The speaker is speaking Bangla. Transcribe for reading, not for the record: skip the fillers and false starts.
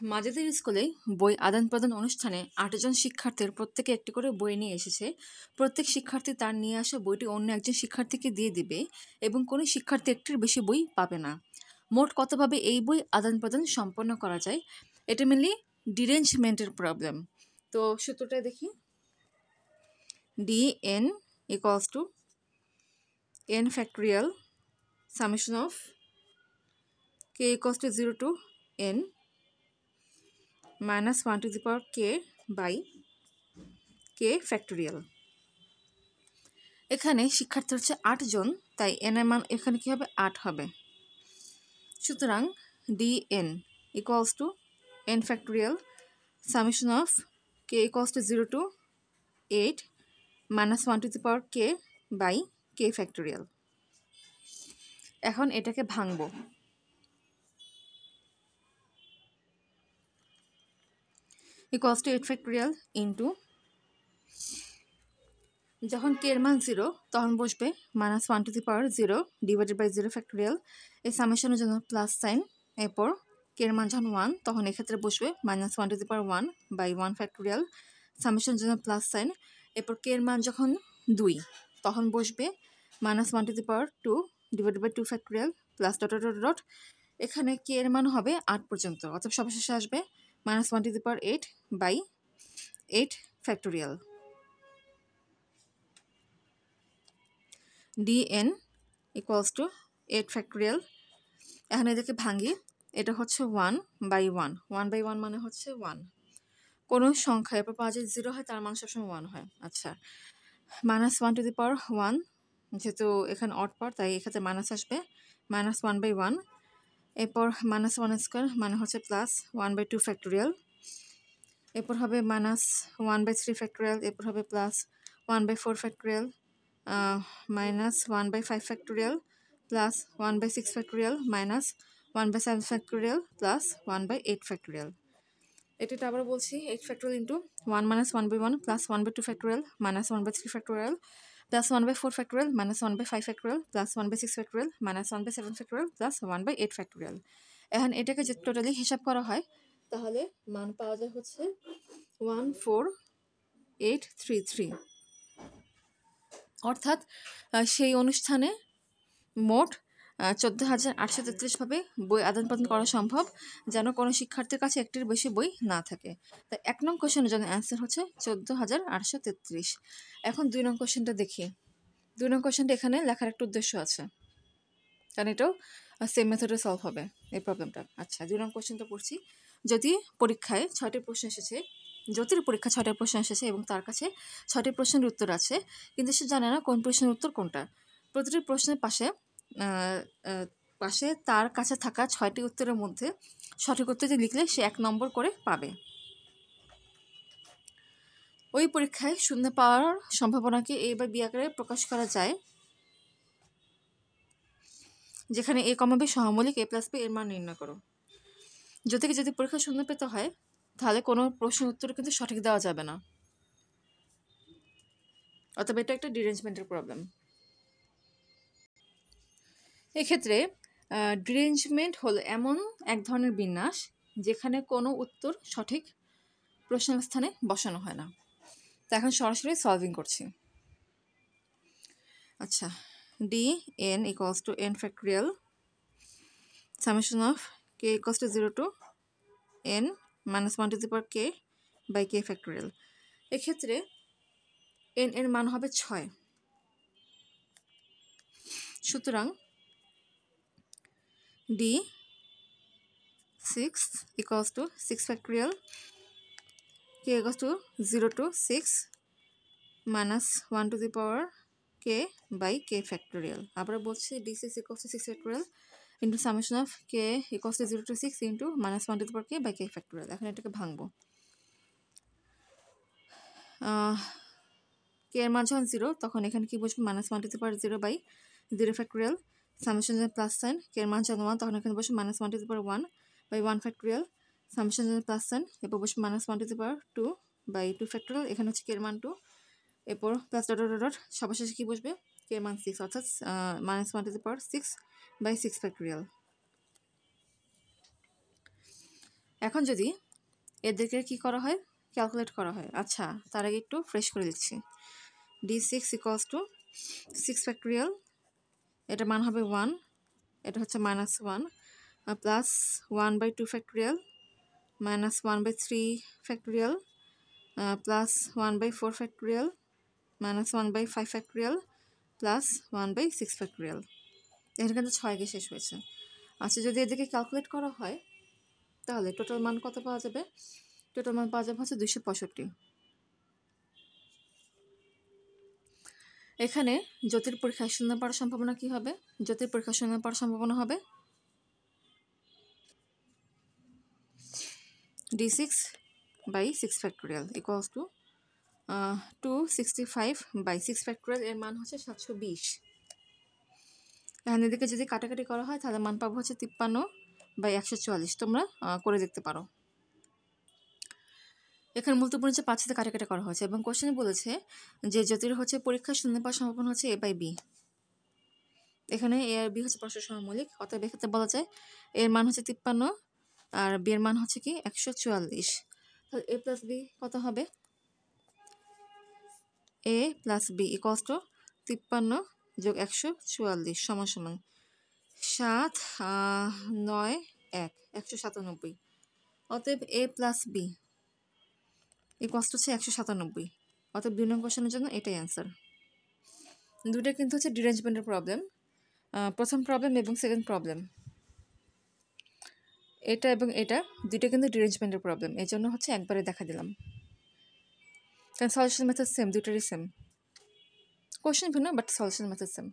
মাঝেদের স্কুলে বই আদান প্রদান অনুষ্ঠানে ৮ জন শিক্ষার্থীর প্রত্যেকে একটি করে বই নিয়ে এসেছে। প্রত্যেক শিক্ষার্থী তার নিয়ে আসা বইটি অন্য একজন শিক্ষার্থীকে দিয়ে দিবে এবং কোনো শিক্ষার্থী একটির বেশি বই পাবে না। মোট কতভাবে এই বই আদান প্রদান সম্পন্ন করা যায়? এটা মেনলি ডিরেঞ্জমেন্টের প্রবলেম। তো সূত্রটা দেখি, dn equals to n factorial summation of k equals to 0 to n minus 1 to the power k by k factorial। এখানে শিক্ষার্থী হচ্ছে ৮ জন, তাই n এর মান এখানে কি হবে? ৮ হবে। সুতরাং dn equals to n factorial summation of k equals to 0 to 8 minus 1 to the power k by k factorial। এখন এটাকে ভাঙবো। equals to 8 factorial into, যখন k এর মান 0 তখন বসবে minus 1 to the power 0 divided by 0 factorial। এই সামেশনের জন্য প্লাস সাইন, এরপর k এর মান যখন 1 তখন এক্ষেত্রে বসবে minus 1 to the power 1 by 1 factorial। সামেশনের জন্য প্লাস সাইন, এরপর k এর মান যখন 2 তখন বসবে minus 1 to the power 2 divided by 2 factorial plus dot dot dot. এখানে k এর মান হবে 8 পর্যন্ত, অর্থাৎ সবশেষে আসবে minus 1 to the power 8 by 8 factorial। dn equals to 8 factorial। এখন এদেরকে ভাঙি, এটা হচ্ছে 1 by 1, 1 by 1 মানে হচ্ছে 1। কোনো সংখ্যা এরপর পাওয়া যায় 0 হয়, তার মান সবসময় 1 হয়। আচ্ছা, minus 1 to the power 1, যেহেতু এখানে অড পাওয়ার তাই এক্ষেত্রে মাইনাস আসবে minus 1 by 1। এরপর minus 1 স্কোয়ার মানে হচ্ছে প্লাস 1 by 2 factorial। এরপর হবে minus 1 by 3 factorial, এরপর হবে plus 1 by 4 factorial, minus 1 by 5 factorial plus 1 by 6 factorial minus 1 by 7 factorial plus 1 by 8 factorial। এটা আবার বলছি 8 factorial into 1 minus 1 by 1 plus 1 by 2 factorial minus 1 by 3 factorial plus 1 by 4 factorial minus 1 by 5 factorial plus 1 by 6 factorial minus 1 by 7 factorial plus 1 by 8 factorial। এখন এটাকে যে টোটালি হিসাব করা হয় তাহলে মান পাওয়া যায় হচ্ছে 14833। অর্থাৎ সেই অনুষ্ঠানে মোট 14,833ভাবে বই আদান প্রদান করা সম্ভব, যেন কোনো শিক্ষার্থীর কাছে একটির বেশি বই না থাকে। তাই 1 নং কোশ্চেনের জন্য অ্যান্সার হচ্ছে 14,833। এখন 2 নং কোশ্চেনটা দেখি। 2 নং কোশ্চেনটা এখানে লেখার একটা উদ্দেশ্য আছে, কারণ এটাও সেম মেথডে সলভ হবে এই প্রবলেমটা। আচ্ছা, 2 নং কোশ্চেনটা পড়ছি। যদি পরীক্ষায় 6টি প্রশ্ন এসেছে, জ্যোতির পরীক্ষা 6টি প্রশ্ন এসেছে এবং তার কাছে 6টি প্রশ্নের উত্তর আছে, কিন্তু সে জানে না কোন প্রশ্নের উত্তর কোনটা। প্রতিটি প্রশ্নের পাশে তার কাছে থাকা 6টি উত্তরের মধ্যে সঠিক উত্তরটি লিখলে সে 1 নম্বর করে পাবে। ওই পরীক্ষায় শূন্য পাওয়ার সম্ভাবনাকে এ বা বি আকারে প্রকাশ করা যায়, যেখানে a, b সহমৌলিক, a + b এর মান নির্ণয় করো। যদি পরীক্ষা শূন্য পেতে হয় তাহলে কোনো প্রশ্নের উত্তর কিন্তু সঠিক দেওয়া যাবে না, অথবা এটা একটা ডিরেঞ্জমেন্টের প্রবলেম। এক্ষেত্রে ডিরেঞ্জমেন্ট হলো এমন এক ধরনের বিন্যাস যেখানে কোনো উত্তর সঠিক প্রশ্নের স্থানে বসানো হয় না। তো এখন সরাসরি সলভিং করছি। আচ্ছা, dn equals to n factorial summation of k equals to 0 to n minus 1 to the power k by k factorial। এক্ষেত্রে n এর মান হবে 6। সুতরাং d6 equals to 6 factorial k equals to 0 to 6 minus 1 to the power k by k factorial। আবার বলছি d6 equals to 6 factorial into summation of k equals to 0 to 6 into minus 1 to the power k by k factorial। এখন এটাকে ভাঙবো। k এর মান যখন 0 তখন এখানে কি বসবে minus 1 to the power 0 by 0 factorial। Summation plus sign, k এর মান যখন 1 তখন এখানে বসবে minus 1 to the power 1 by 1 factorial। Summation plus sign, এরপর বসবে minus 1 to the power 2 by 2 factorial। এখানে হচ্ছে k এর মান 2, এরপর প্লাস ডট ডট ডট সবশেষে কি বসবে k এর মান 6, অর্থাৎ minus 1 to the power 6 by 6 factorial। এখন যদি এদেরকে কি করা হয়, ক্যালকুলেট করা হয়। আচ্ছা, তার আগে একটু ফ্রেশ করে লিখছি। d6 ইকুয়ালস টু 6 ফ্যাক্টোরিয়াল, এটা মান হবে 1, এটা হচ্ছে -1, plus 1/2 factorial, -1/3 factorial, plus 1/4 factorial, -1/5 factorial, plus 1/6 factorial. এখানে কিন্তু 6 গিয়ে শেষ হয়েছে। আচ্ছা, যদি এদিকে ক্যালকুলেট করা হয় তাহলে টোটাল মান কত পাওয়া যাবে? টোটাল মান পাওয়া যাবে হচ্ছে 265। এখানে জ্যোতির পরীক্ষায় 0 পাওয়ার সম্ভাবনা কি হবে? জ্যোতির পরীক্ষা 0 পাওয়ার সম্ভাবনা হবে d6/6 factorial equals to 265/6 factorial, এর মান হচ্ছে 720। এখানে এদিকে যদি কাটাকাটি করা হয় তাহলে মান পাবো হচ্ছে 53/144। তোমরা করে দেখতে পারো। এখানে মূলত্বপূর্ণ হচ্ছে 5 সাথে কাটাকাটি করা হয়েছে এবং কোশ্চেনে বলেছে যে জ্যোতির হচ্ছে পরীক্ষা 0 পাওয়ার সম্ভাবনা হচ্ছে a/b। এখানে a আর b হচ্ছে পরস্পর সমমৌলিক, অতএব এক্ষেত্রে বলা যায় এর মান হচ্ছে 53 আর b এর মান হচ্ছে কি 144। তাহলে a প্লাস b কত হবে? a plus b equals to 53 যোগ 144 সমান সমান 7, 9, 1, 197। অতএব a plus b equals to হচ্ছে 197। অতএব 2 নং কোশ্চেনের জন্য এটাই অ্যান্সার। দুটো কিন্তু হচ্ছে ডিরেঞ্জমেন্টের প্রবলেম, প্রথম প্রবলেম এবং সেকেন্ড প্রবলেম, এটা এবং এটা দুটো কিন্তু ডিরেঞ্জমেন্টের প্রবলেম, এই জন্য হচ্ছে একবারে দেখা দিলাম। কারণ সলিউশন মেথড সেম, দুটোরই সেম, কোশ্চেন ভিন্ন বাট সলিউশন মেথড সেম।